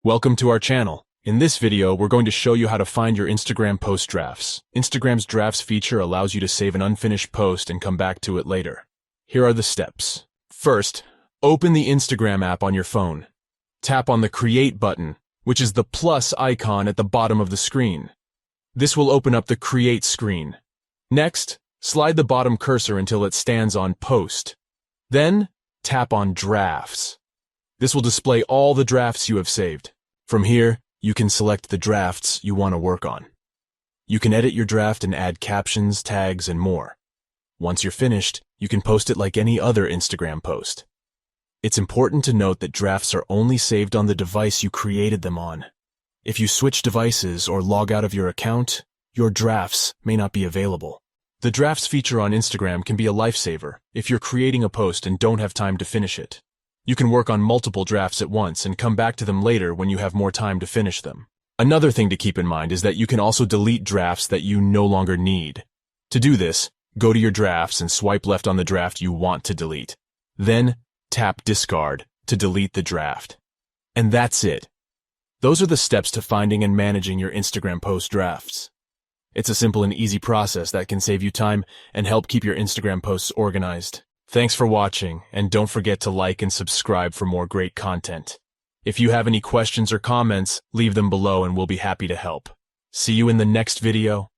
Welcome to our channel. In this video, we're going to show you how to find your Instagram post drafts. Instagram's drafts feature allows you to save an unfinished post and come back to it later. Here are the steps. First, open the Instagram app on your phone. Tap on the Create button, which is the plus icon at the bottom of the screen. This will open up the Create screen. Next, slide the bottom cursor until it stands on Post. Then, tap on Drafts. This will display all the drafts you have saved. From here, you can select the drafts you want to work on. You can edit your draft and add captions, tags, and more. Once you're finished, you can post it like any other Instagram post. It's important to note that drafts are only saved on the device you created them on. If you switch devices or log out of your account, your drafts may not be available. The drafts feature on Instagram can be a lifesaver if you're creating a post and don't have time to finish it. You can work on multiple drafts at once and come back to them later when you have more time to finish them. Another thing to keep in mind is that you can also delete drafts that you no longer need. To do this, go to your drafts and swipe left on the draft you want to delete. Then, tap Discard to delete the draft. And that's it. Those are the steps to finding and managing your Instagram post drafts. It's a simple and easy process that can save you time and help keep your Instagram posts organized. Thanks for watching, and don't forget to like and subscribe for more great content. If you have any questions or comments, leave them below and we'll be happy to help. See you in the next video.